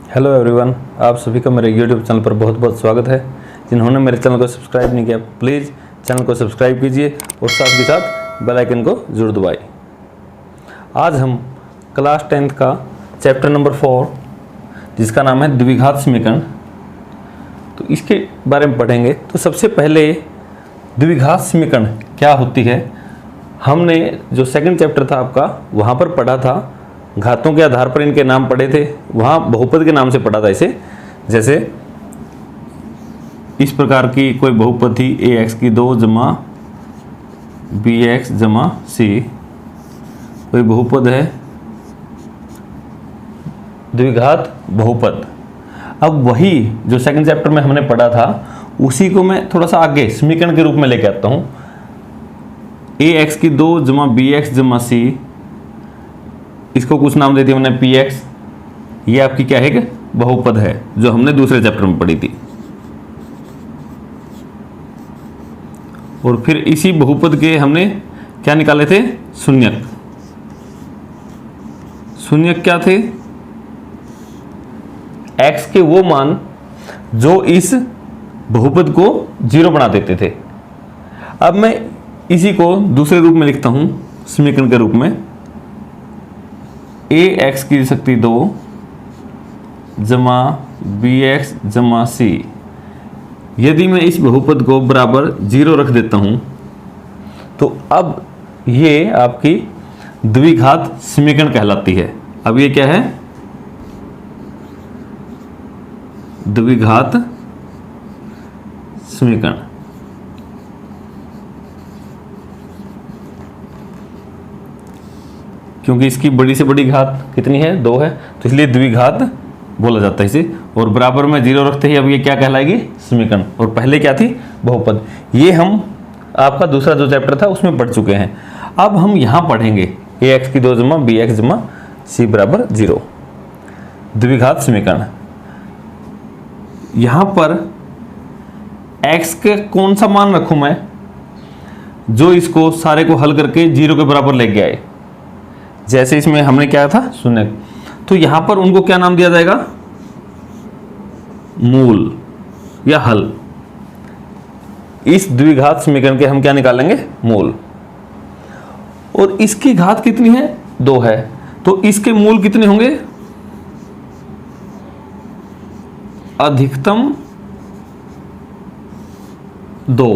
Hello everyone, आप सभी का मेरे यूट्यूब चैनल पर बहुत बहुत स्वागत है। जिन्होंने मेरे चैनल को सब्सक्राइब नहीं किया प्लीज़ चैनल को सब्सक्राइब कीजिए और साथ के साथ बेल आइकन को जरूर दबाइए। आज हम क्लास 10th का चैप्टर नंबर 4 जिसका नाम है द्विघात समीकरण, तो इसके बारे में पढ़ेंगे। तो सबसे पहले द्विघात समीकरण क्या होती है, हमने जो सेकंड चैप्टर था आपका वहाँ पर पढ़ा था। घातों के आधार पर इनके नाम पढ़े थे, वहाँ बहुपद के नाम से पढ़ा था इसे। जैसे इस प्रकार की कोई बहुपद थी ax की 2 जमा bx जमा c, कोई बहुपद है द्विघात बहुपद। अब वही जो सेकंड चैप्टर में हमने पढ़ा था उसी को मैं थोड़ा सा आगे समीकरण के रूप में लेके आता हूँ। ax की 2 जमा bx जमा c, इसको कुछ नाम दे दिया मैंने px। ये आपकी क्या है कि बहुपद है जो हमने दूसरे चैप्टर में पढ़ी थी। और फिर इसी बहुपद के हमने क्या निकाले थे, शून्यक। शून्यक क्या थे, x के वो मान जो इस बहुपद को 0 बना देते थे। अब मैं इसी को दूसरे रूप में लिखता हूं समीकरण के रूप में। ax की शक्ति 2 जमा bx जमा c, यदि मैं इस बहुपद को बराबर 0 रख देता हूं तो अब ये आपकी द्विघात समीकरण कहलाती है। अब ये क्या है, द्विघात समीकरण। क्योंकि इसकी बड़ी से बड़ी घात कितनी है, 2 है, तो इसलिए द्विघात बोला जाता है इसे। और बराबर में 0 रखते ही अब ये क्या कहलाएगी, समीकरण। और पहले क्या थी, बहुपद। ये हम आपका दूसरा जो चैप्टर था उसमें पढ़ चुके हैं। अब हम यहाँ पढ़ेंगे ax की 2 जमा bx जमा c बराबर 0, द्विघात समीकरण। यहाँ पर x के कौन सा मान रखूं मैं जो इसको सारे को हल करके 0 के बराबर लेके आए। जैसे इसमें हमने क्या था, शून्य, तो यहां पर उनको क्या नाम दिया जाएगा, मूल या हल। इस द्विघात समीकरण के हम क्या निकालेंगे, मूल। और इसकी घात कितनी है, 2 है, तो इसके मूल कितने होंगे, अधिकतम 2।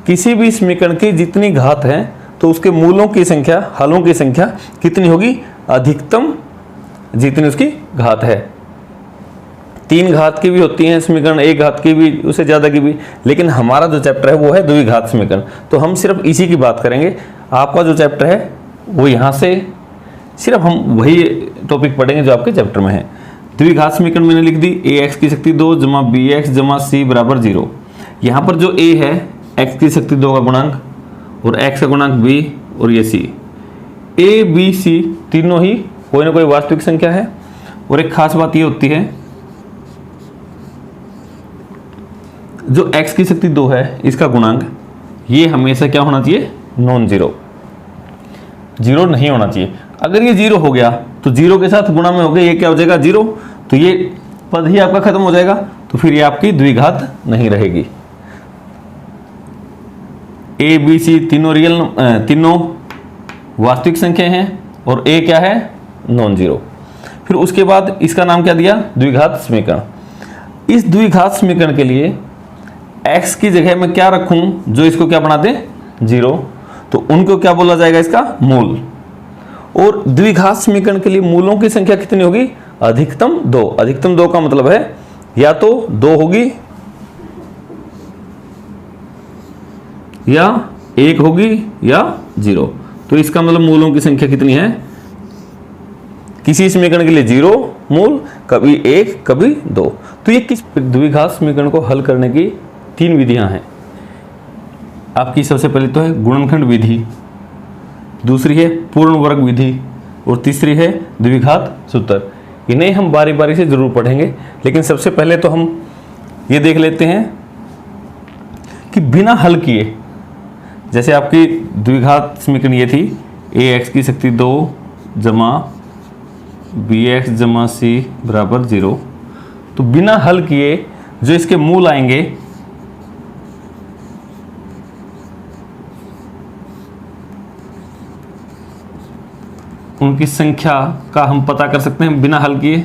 किसी भी समीकरण की जितनी घात है तो उसके मूलों की संख्या, हलों की संख्या कितनी होगी, अधिकतम जितनी उसकी घात है। 3 घात की भी होती हैं समीकरण, 1 घात की भी, उससे ज़्यादा की भी, लेकिन हमारा जो चैप्टर है वो है द्विघात समीकरण, तो हम सिर्फ इसी की बात करेंगे। आपका जो चैप्टर है वो यहाँ से सिर्फ हम वही टॉपिक पढ़ेंगे जो आपके चैप्टर में है। द्विघात समीकरण मैंने लिख दी, ax की शक्ति 2 जमा bx जमा c बराबर 0। यहाँ पर जो a है x की शक्ति 2 का गुणांक और x का गुणांक b और ये c, a b c तीनों ही कोई ना कोई वास्तविक संख्या है। और एक खास बात ये होती है, जो x की शक्ति 2 है इसका गुणांक ये हमेशा क्या होना चाहिए, नॉन जीरो, 0 नहीं होना चाहिए। अगर ये 0 हो गया तो 0 के साथ गुणा में हो गया, ये क्या हो जाएगा, 0, तो ये पद ही आपका खत्म हो जाएगा, तो फिर ये आपकी द्विघात नहीं रहेगी। a b c तीनों वास्तविक संख्या हैं और a क्या है, नॉन जीरो। फिर उसके बाद इसका नाम क्या दिया, द्विघात समीकरण। इस द्विघात समीकरण के लिए x की जगह मैं क्या रखूं जो इसको क्या बना दे, 0, तो उनको क्या बोला जाएगा, इसका मूल। और द्विघात समीकरण के लिए मूलों की संख्या कितनी होगी, अधिकतम 2। अधिकतम 2 का मतलब है या तो 2 होगी या 1 होगी या 0। तो इसका मतलब मूलों की संख्या कितनी है, किसी समीकरण के लिए 0 मूल, कभी 1 कभी 2। तो ये किस द्विघात समीकरण को हल करने की 3 विधियां हैं। आपकी सबसे पहले तो है गुणनखंड विधि, दूसरी है पूर्ण वर्ग विधि और तीसरी है द्विघात सूत्र। इन्हें हम बारी बारी से जरूर पढ़ेंगे, लेकिन सबसे पहले तो हम ये देख लेते हैं कि बिना हल किए, जैसे आपकी द्विघात समीकरण ये थी ax की शक्ति 2 जमा bx जमा c बराबर 0। तो बिना हल किए जो इसके मूल आएंगे उनकी संख्या का हम पता कर सकते हैं बिना हल किए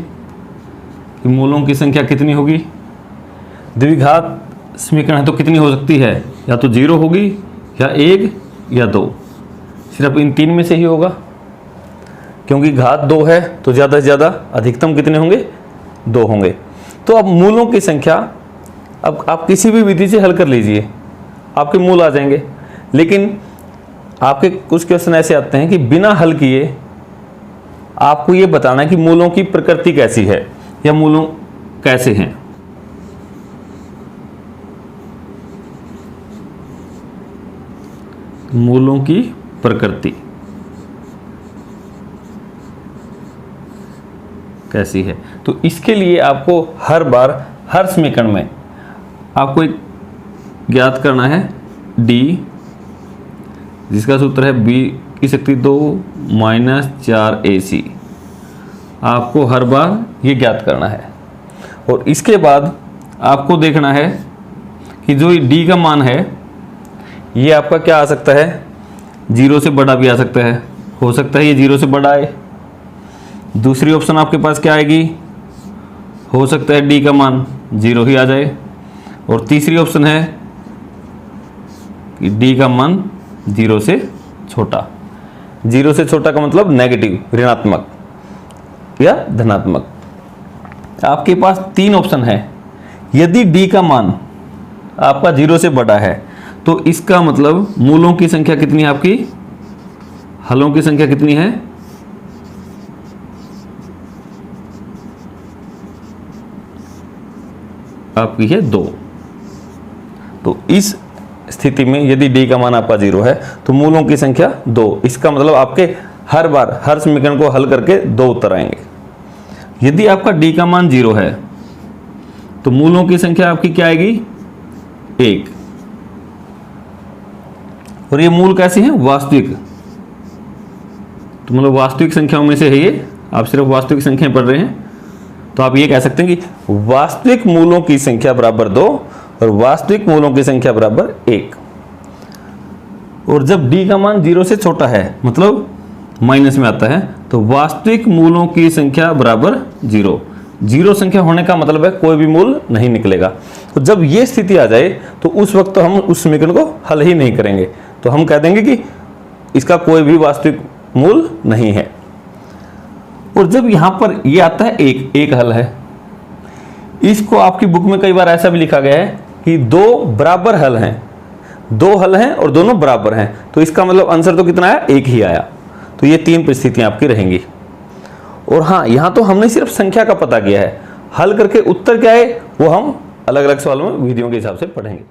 कि मूलों की संख्या कितनी होगी। द्विघात समीकरण है तो कितनी हो सकती है, या तो 0 होगी या 1 या 2, सिर्फ इन तीन में से ही होगा। क्योंकि घात 2 है तो ज़्यादा से ज़्यादा अधिकतम कितने होंगे, 2 होंगे। तो अब मूलों की संख्या, अब आप किसी भी विधि से हल कर लीजिए, आपके मूल आ जाएंगे। लेकिन आपके कुछ क्वेश्चन ऐसे आते हैं कि बिना हल किए आपको ये बताना है कि मूलों की प्रकृति कैसी है या मूलों कैसे हैं। मूलों की प्रकृति कैसी है, तो इसके लिए आपको हर बार हर समीकरण में आपको एक ज्ञात करना है d, जिसका सूत्र है b की शक्ति 2 माइनस 4ac। आपको हर बार ये ज्ञात करना है। और इसके बाद आपको देखना है कि जो d का मान है ये आपका क्या आ सकता है, 0 से बड़ा भी आ सकता है, हो सकता है ये 0 से बड़ा आए। दूसरी ऑप्शन आपके पास क्या आएगी, हो सकता है d का मान 0 ही आ जाए। और तीसरी ऑप्शन है कि d का मान 0 से छोटा। 0 से छोटा का मतलब नेगेटिव, ऋणात्मक या धनात्मक। आपके पास 3 ऑप्शन है। यदि d का मान आपका 0 से बड़ा है तो इसका मतलब मूलों की संख्या कितनी है, आपकी हलों की संख्या कितनी है, आपकी है 2। तो इस स्थिति में यदि d का मान आपका 0 है तो मूलों की संख्या 2। इसका मतलब आपके हर बार हर समीकरण को हल करके 2 उत्तर आएंगे। यदि आपका d का मान 0 है तो मूलों की संख्या आपकी क्या आएगी, 1। और ये मूल कैसे हैं, वास्तविक। तो मतलब वास्तविक संख्याओं में से है ये, आप सिर्फ वास्तविक संख्याएं पढ़ रहे हैं तो आप ये कह सकते हैं कि वास्तविक मूलों की संख्या बराबर 2 और वास्तविक मूलों की संख्या बराबर 1। और जब d का मान 0 से छोटा है मतलब माइनस में आता है तो वास्तविक मूलों की संख्या बराबर 0। 0 संख्या होने का मतलब है कोई भी मूल नहीं निकलेगा। तो जब ये स्थिति आ जाए तो उस वक्त तो हम उस समीकरण को हल ही नहीं करेंगे, तो हम कह देंगे कि इसका कोई भी वास्तविक मूल नहीं है। और जब यहां पर ये आता है एक हल है, इसको आपकी बुक में कई बार ऐसा भी लिखा गया है कि 2 बराबर हल हैं, 2 हल हैं और दोनों बराबर हैं, तो इसका मतलब आंसर तो कितना आया, 1 ही आया। तो ये 3 परिस्थितियां आपकी रहेंगी। और हाँ, यहां तो हमने सिर्फ संख्या का पता किया है, हल करके उत्तर क्या है वो हम अलग अलग सवालों में विधियों के हिसाब से पढ़ेंगे।